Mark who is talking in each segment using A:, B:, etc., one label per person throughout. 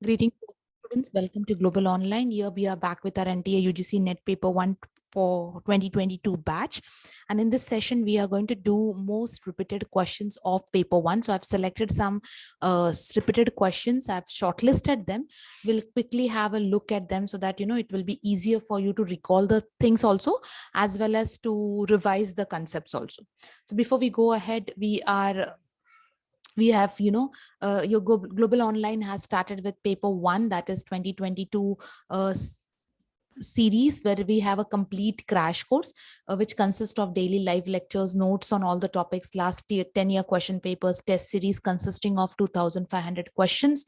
A: Greetings, students. Welcome to Global Online. Here we are back with our NTA UGC Net Paper 1 for 2022 batch. And in this session, we are going to do most repeated questions of paper 1. So I've selected some repeated questions. I've shortlisted them. We'll quickly have a look at them so that, it will be easier for you to recall the things also, as well as to revise the concepts also. So before we go ahead, we have your global online has started with paper 1, that is 2022 series, where we have a complete crash course which consists of daily live lectures, notes on all the topics, last year 10-year question papers, test series consisting of 2500 questions,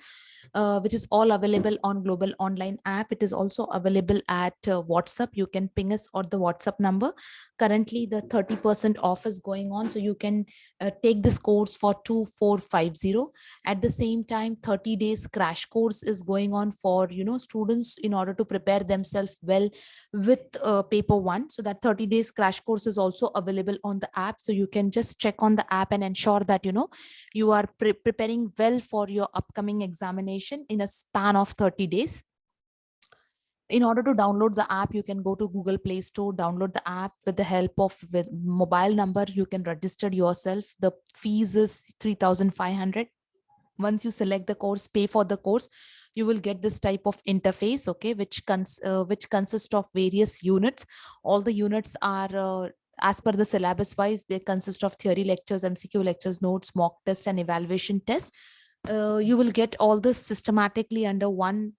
A: which is all available on global online app. It is also available at WhatsApp. You can ping us or the WhatsApp number. Currently the 30% off is going on, so you can take this course for 2450. At the same time, 30 days crash course is going on for students in order to prepare themselves well with paper 1. So that 30 days crash course is also available on the app, so you can just check on the app and ensure that you are preparing well for your upcoming examination in a span of 30 days. In order to download the app, you can go to Google Play Store, download the app. With the help of mobile number, you can register yourself. The fees is 3,500. Once you select the course, pay for the course, you will get this type of interface, okay, which consists of various units. All the units are as per the syllabus wise. They consist of theory lectures, MCQ lectures, notes, mock test, and evaluation test. You will get all this systematically under one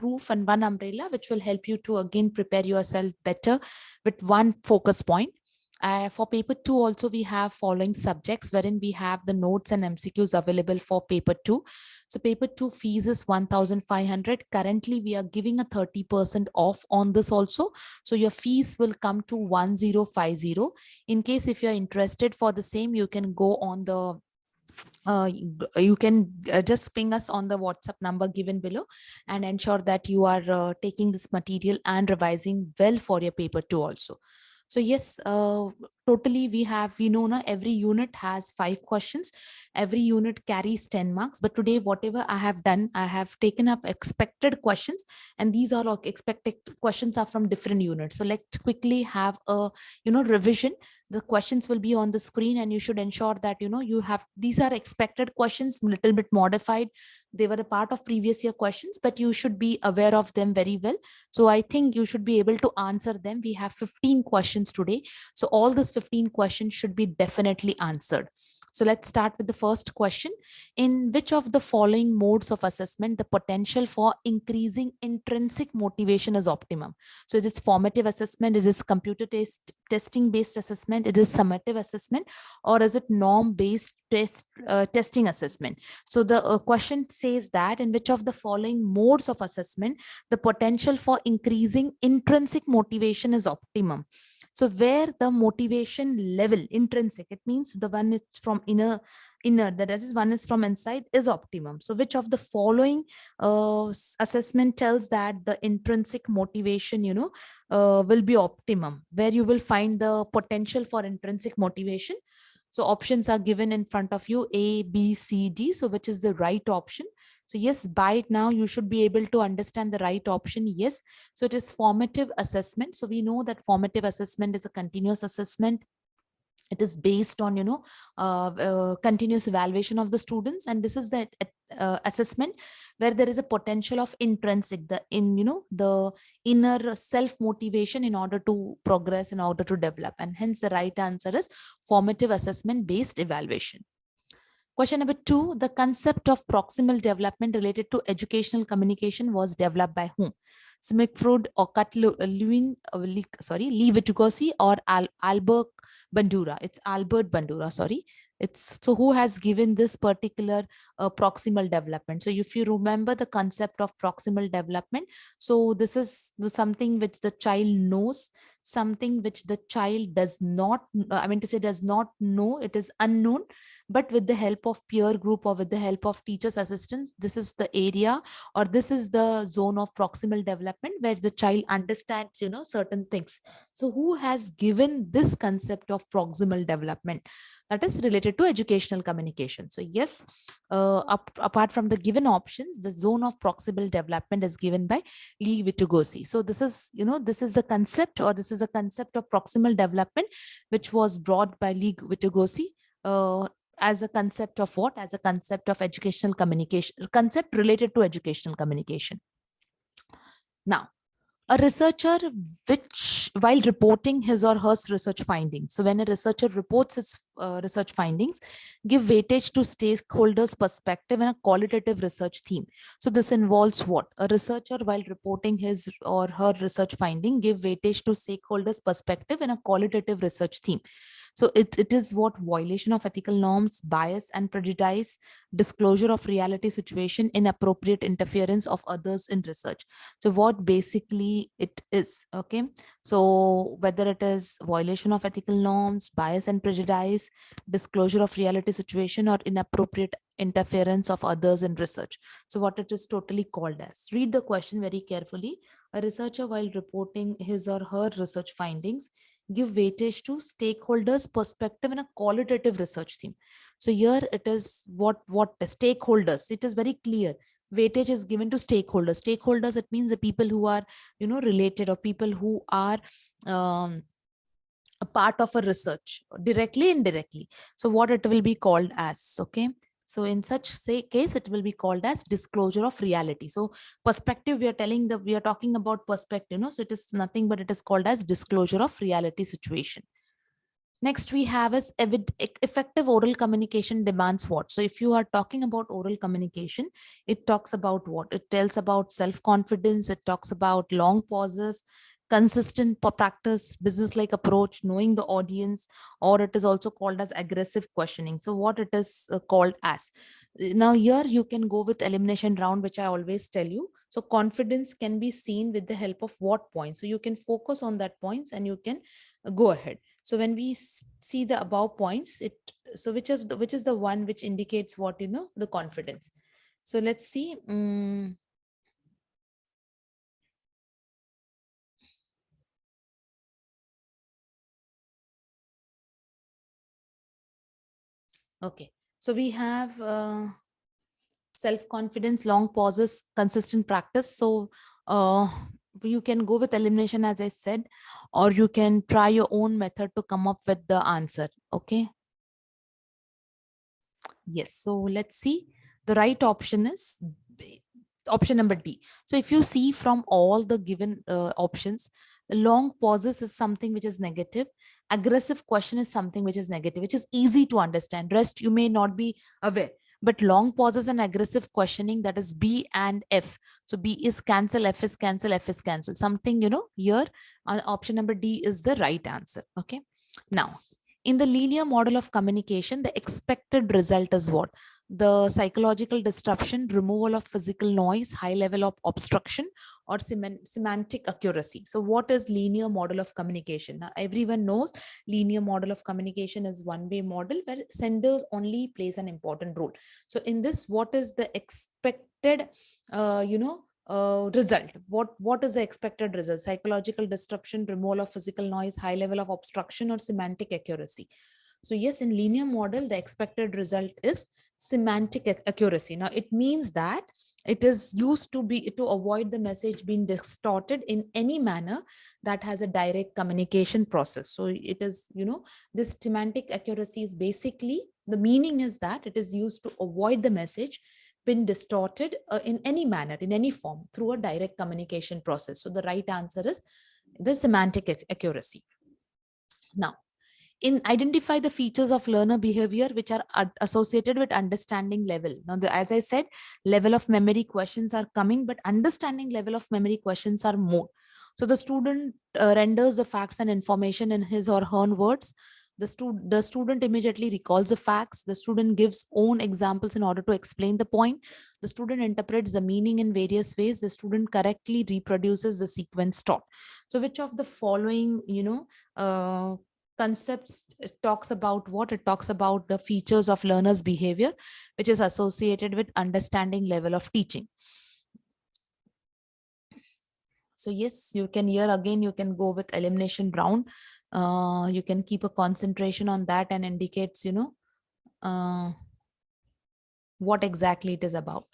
A: roof and one umbrella, which will help you to again prepare yourself better with one focus point. For paper 2 also, we have following subjects, wherein we have the notes and MCQs available for paper 2. So paper 2 fees is 1,500. Currently we are giving a 30% off on this also, so your fees will come to 1050. In case if you're interested for the same, you can go on the you can just ping us on the WhatsApp number given below and ensure that you are taking this material and revising well for your paper 2 also. So yes, totally we have, every unit has 5 questions. Every unit carries 10 marks. But today, whatever I have done, I have taken up expected questions, and these are all expected questions are from different units. So let's quickly have a, revision. The questions will be on the screen, and you should ensure that, you have, these are expected questions, little bit modified. They were a part of previous year questions, but you should be aware of them very well. So I think you should be able to answer them. We have 15 questions today. So all these 15 questions should be definitely answered. So let's start with the first question. In which of the following modes of assessment the potential for increasing intrinsic motivation is optimum? So it is formative assessment, it is computer testing based assessment, it is summative assessment, or is it norm based testing assessment? So the question says that in which of the following modes of assessment the potential for increasing intrinsic motivation is optimum. So where the motivation level, intrinsic, it means the one it's from inner, that is one is from inside, is optimum. So which of the following assessment tells that the intrinsic motivation, will be optimum, where you will find the potential for intrinsic motivation? So options are given in front of you, A, B, C, D. So which is the right option? So yes, by now you should be able to understand the right option. Yes. So it is formative assessment. So we know that formative assessment is a continuous assessment. It is based on continuous evaluation of the students, and this is the assessment where there is a potential of intrinsic, the inner self motivation in order to progress, in order to develop, and hence the right answer is formative assessment based evaluation. Question number 2, the concept of proximal development related to educational communication was developed by whom? Sigmund Freud, or Lewin, Lewin, or Albert Bandura. It's Albert Bandura, sorry. It's so who has given this particular proximal development? So if you remember the concept of proximal development, so this is something which the child knows something which the child does not, does not know, it is unknown, but with the help of peer group or with the help of teachers assistants, this is the area, or this is the zone of proximal development where the child understands, certain things. So who has given this concept of proximal development? That is related to educational communication. So yes, apart from the given options, the zone of proximal development is given by Lewin. So this is, this is a concept, or this is a concept of proximal development, which was brought by Lewin as a concept of what? As a concept of educational communication, concept related to educational communication. Now, a researcher which, while reporting his or her research findings, so when a researcher reports his research findings, give weightage to stakeholders' perspective and a qualitative research theme. So this involves what? A researcher, while reporting his or her research finding, give weightage to stakeholders' perspective and a qualitative research theme. So it is what? Violation of ethical norms, bias and prejudice, disclosure of reality situation, inappropriate interference of others in research. So what basically it is, okay? So whether it is violation of ethical norms, bias and prejudice, disclosure of reality situation, or inappropriate interference of others in research. So what it is totally called as. Read the question very carefully. A researcher, while reporting his or her research findings, give weightage to stakeholders' perspective in a qualitative research theme. So here it is what the stakeholders, it is very clear. Weightage is given to stakeholders. Stakeholders, it means the people who are, related, or people who are a part of a research, directly, indirectly. So what it will be called as, okay? So in such case, it will be called as disclosure of reality. So perspective, we are talking about perspective, so it is nothing but it is called as disclosure of reality situation. Next we have is effective oral communication demands what? So if you are talking about oral communication, it talks about what? It tells about self-confidence. It talks about long pauses, consistent practice, business-like approach, knowing the audience, or it is also called as aggressive questioning. So what it is called as. Now here you can go with elimination round, which I always tell you. So confidence can be seen with the help of what point? So you can focus on that points and you can go ahead. So when we see the above points, which is the one which indicates what, the confidence. So let's see. Okay, so we have self-confidence, long pauses, consistent practice. So you can go with elimination, as I said, or you can try your own method to come up with the answer. Okay. Yes. So let's see. The right option is option number D. So if you see from all the given options, long pauses is something which is negative. Aggressive question is something which is negative, which is easy to understand. Rest you may not be aware. But long pauses and aggressive questioning, that is B and F. So B is cancel, F is cancel, F is cancel. Something, here option number D is the right answer. Okay. Now, in the linear model of communication, the expected result is what? The psychological disruption, removal of physical noise, high level of obstruction, or semantic accuracy. So what is linear model of communication? Now, everyone knows linear model of communication is one-way model where senders only plays an important role. So in this, what is the expected, result? What is the expected result? Psychological disruption, removal of physical noise, high level of obstruction, or semantic accuracy? So yes, in linear model, the expected result is semantic accuracy. Now it means that it is used to avoid the message being distorted in any manner that has a direct communication process. So it is, this semantic accuracy is basically, the meaning is that it is used to avoid the message been distorted in any manner, in any form, through a direct communication process. So the right answer is the semantic accuracy. Now, identify the features of learner behavior which are associated with understanding level. Now, as I said, level of memory questions are coming, but understanding level of memory questions are more. So the student renders the facts and information in his or her own words. The student immediately recalls the facts. The student gives own examples in order to explain the point. The student interprets the meaning in various ways. The student correctly reproduces the sequence taught. So which of the following, concepts talks about what? It talks about the features of learner's behavior, which is associated with understanding level of teaching. So yes, you can here again, you can go with elimination round. You can keep a concentration on that and indicates, what exactly it is about.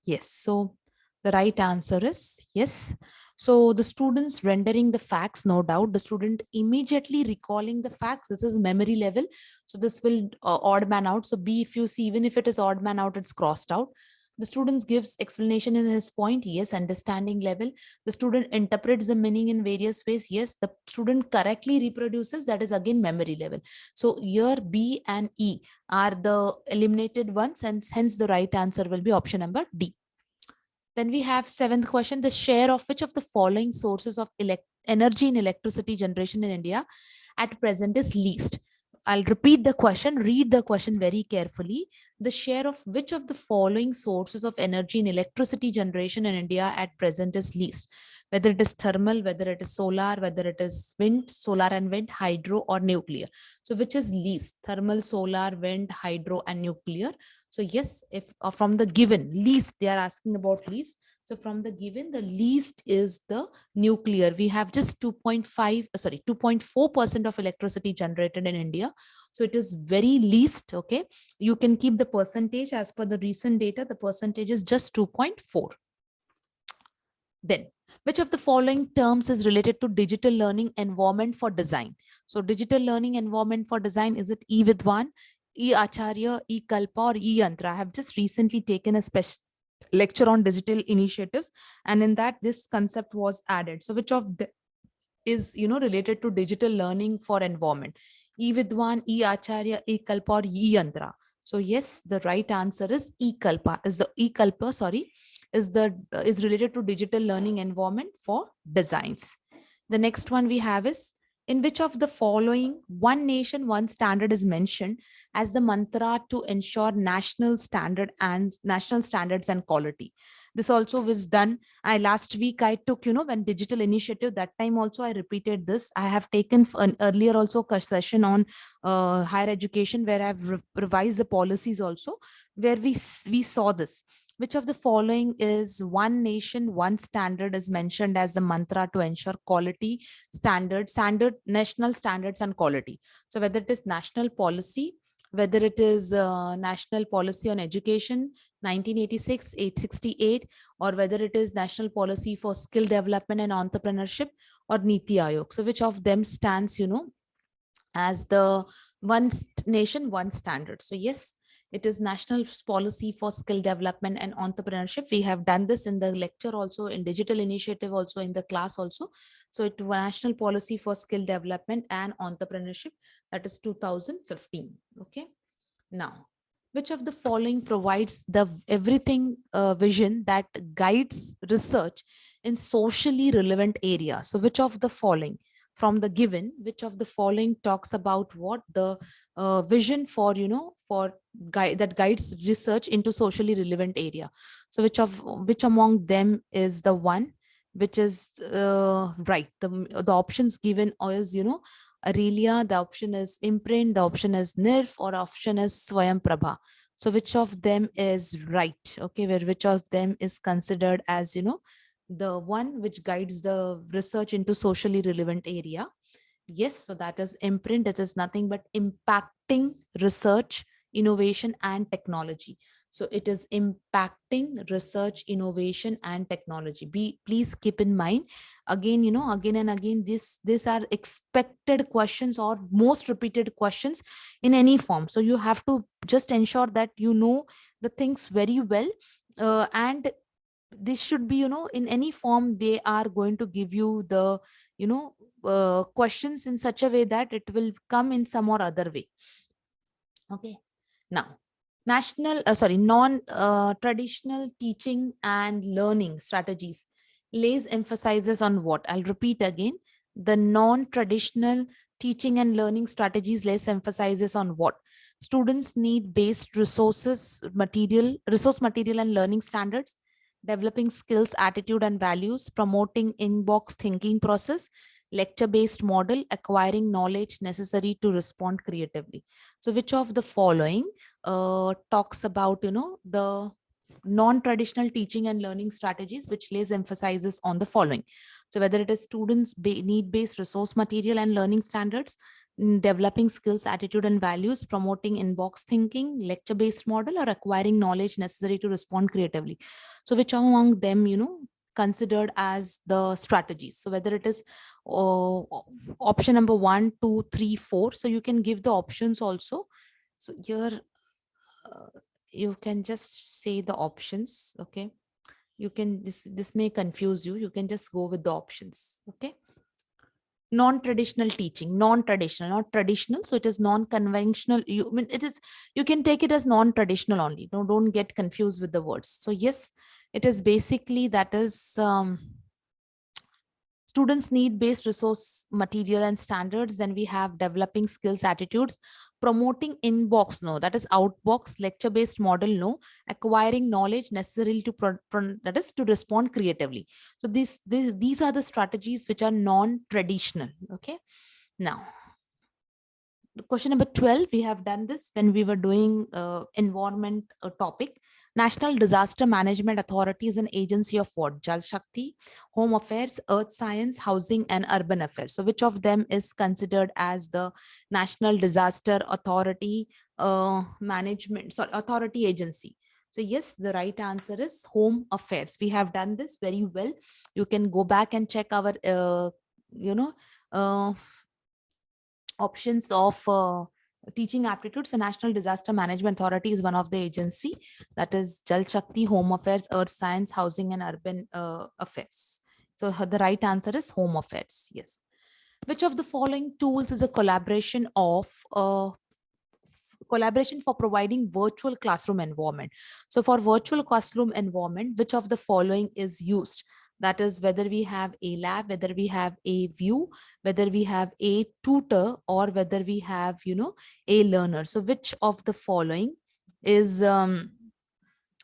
A: Yes, so the right answer is yes. So the students rendering the facts, no doubt, the student immediately recalling the facts. This is memory level. So this will odd man out. So B, if you see, even if it is odd man out, it's crossed out. The student gives explanation in his point. Yes, understanding level. The student interprets the meaning in various ways. Yes, the student correctly reproduces. That is again memory level. So here B and E are the eliminated ones, and hence the right answer will be option number D. Then we have seventh question, the share of which of the following sources of energy in electricity generation in India at present is least. I'll repeat the question, read the question very carefully. The share of which of the following sources of energy in electricity generation in India at present is least? Whether it is thermal, whether it is solar, whether it is wind, solar and wind, hydro or nuclear. So which is least? Thermal, solar, wind, hydro and nuclear. So yes, if from the given least, they are asking about least. So from the given, the least is the nuclear. We have just 2.4% of electricity generated in India. So it is very least. Okay. You can keep the percentage as per the recent data. The percentage is just 2.4. Then, which of the following terms is related to digital learning environment for design? So digital learning environment for design, is it e-Vidwan, e-Acharya, e-Kalpa or e-Yantra? I have just recently taken a special lecture on digital initiatives, and in that this concept was added. So which of the is related to digital learning for environment? E-Vidwan, e-Acharya, e-Kalpa or e-Yantra? So yes, the right answer is e-Kalpa. Is related to digital learning environment for designs. The next one we have is, in which of the following one nation, one standard is mentioned as the mantra to ensure national standards and quality? This also was done. Last week I took, when digital initiative, that time also I repeated this. I have taken an earlier also a session on higher education where I've revised the policies also, where we saw this. Which of the following is one nation, one standard is mentioned as the mantra to ensure quality, national standards and quality? So whether it is national policy, whether it is national policy on education, 1986, 868, or whether it is national policy for skill development and entrepreneurship, or Niti Aayog. So which of them stands, as the one nation, one standard? So yes, it is national policy for skill development and entrepreneurship. We have done this in the lecture also, in digital initiative also, in the class also. So it national policy for skill development and entrepreneurship, that is 2015. Okay. Now, which of the following provides the everything vision that guides research in socially relevant areas? So which of the following from the given, which of the following talks about what the vision for, that guides research into socially relevant area? So which among them is the one which is right? The options given is, Aurelia, the option is imprint, the option is NIRF, or option is Swayam Prabha. So which of them is right? Okay, where which of them is considered as, the one which guides the research into socially relevant area? Yes, so that is imprint. It is nothing but impacting research, innovation and technology. So it is impacting research, innovation and technology. Please keep in mind, again, again and again, these are expected questions or most repeated questions in any form. So you have to just ensure that you know the things very well, and this should be, in any form they are going to give you the, questions in such a way that it will come in some or other way. Okay. Now, non-traditional teaching and learning strategies lays emphasizes on what? I'll repeat again. The non-traditional teaching and learning strategies lays emphasizes on what? Students need based resource material and learning standards, developing skills, attitude, and values, promoting in-box thinking process, lecture-based model, acquiring knowledge necessary to respond creatively. So which of the following talks about, the non-traditional teaching and learning strategies which lays emphasizes on the following? So whether it is students need-based resource material and learning standards, developing skills, attitude, and values, promoting in-box thinking, lecture-based model, or acquiring knowledge necessary to respond creatively. So which among them, considered as the strategies? So whether it is option number 1, 2, 3, 4. So you can give the options also. So here you can just say the options. Okay. You can, this may confuse you. You can just go with the options. Okay. Non-traditional teaching, non-traditional, not traditional. So it is non-conventional. You can take it as non-traditional only. No, don't get confused with the words. So yes, it is basically that is, students need based resource material and standards. Then we have developing skills, attitudes, promoting inbox, no, that is outbox, lecture based model, no, acquiring knowledge necessary to that is to respond creatively. So these are the strategies which are non-traditional. Okay. Now, question number 12, we have done this when we were doing environment topic. National Disaster Management Authority is an agency of what? Jal Shakti, Home Affairs, Earth Science, Housing, and Urban Affairs. So which of them is considered as the National Disaster Authority authority agency? So yes, the right answer is Home Affairs. We have done this very well. You can go back and check our, options of teaching aptitudes. The National Disaster Management Authority is one of the agency, that is Jal Shakti, Home Affairs, Earth Science, Housing, and Urban Affairs. So the right answer is Home Affairs. Yes. Which of the following tools is a collaboration for providing virtual classroom environment? So for virtual classroom environment, which of the following is used? That is whether we have a lab, whether we have a view, whether we have a tutor, or whether we have, a learner. So which of the following is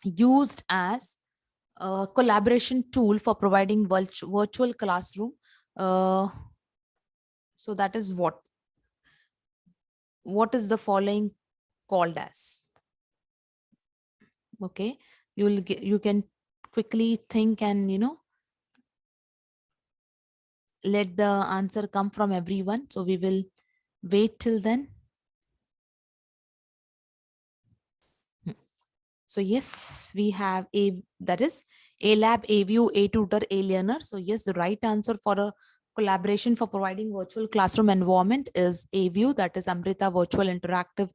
A: used as a collaboration tool for providing virtual classroom? So that is what is the following called as? Okay, you can quickly think and let the answer come from everyone. So we will wait till then. So yes, we have that is a lab, a view, a tutor, a learner. So yes, the right answer for a collaboration for providing virtual classroom environment is a view, that is Amrita Virtual Interactive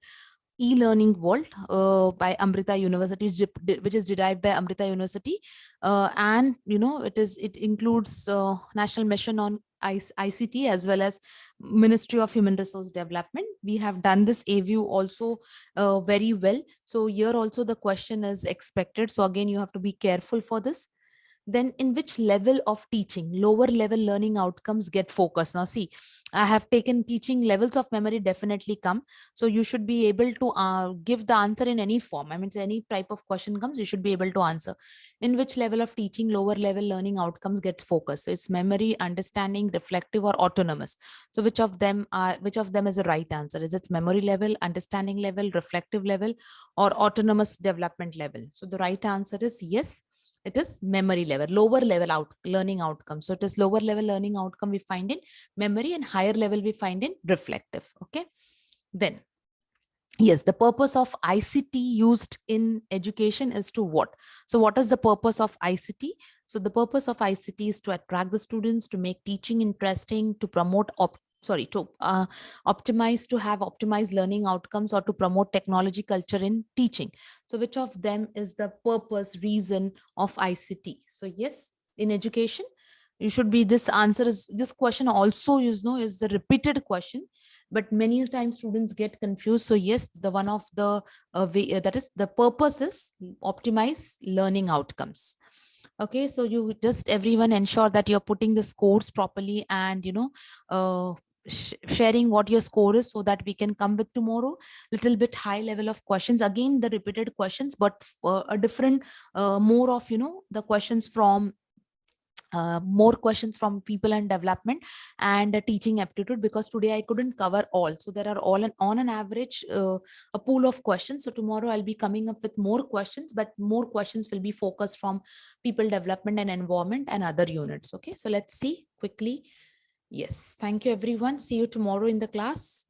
A: e-learning world by Amrita University, which is derived by Amrita University, and it includes National Mission on ICT as well as Ministry of Human Resource Development. We have done this A-view also very well. So here also the question is expected. So again, you have to be careful for this. Then in which level of teaching lower level learning outcomes get focused? Now see, I have taken teaching levels of memory definitely come. So you should be able to give the answer in any form. I mean, any type of question comes, you should be able to answer. In which level of teaching lower level learning outcomes gets focused? So it's memory, understanding, reflective, or autonomous. So which of them is the right answer? Is it memory level, understanding level, reflective level, or autonomous development level? So the right answer is yes, it is memory level, lower level learning outcome. So it is lower level learning outcome we find in memory, and higher level we find in reflective. Okay. Then yes, the purpose of ICT used in education is to what? So what is the purpose of ICT? So the purpose of ICT is to attract the students, to make teaching interesting, to promote optimize, to have optimized learning outcomes, or to promote technology culture in teaching. So which of them is the purpose, reason of ICT? So yes, in education, you should be, this answer is, this question also, is the repeated question. but many times students get confused. So yes, the one of the way, that is the purpose is optimize learning outcomes. Okay, so you just everyone ensure that you're putting the scores properly, and sharing what your score is, so that we can come with tomorrow little bit high level of questions, again the repeated questions, but a different more of the questions from more questions from people and development and teaching aptitude, because today I couldn't cover all. So there are all on an average a pool of questions. So tomorrow I'll be coming up with more questions, but more questions will be focused from people development and environment and other units. Okay, so let's see quickly. Yes, thank you everyone. See you tomorrow in the class.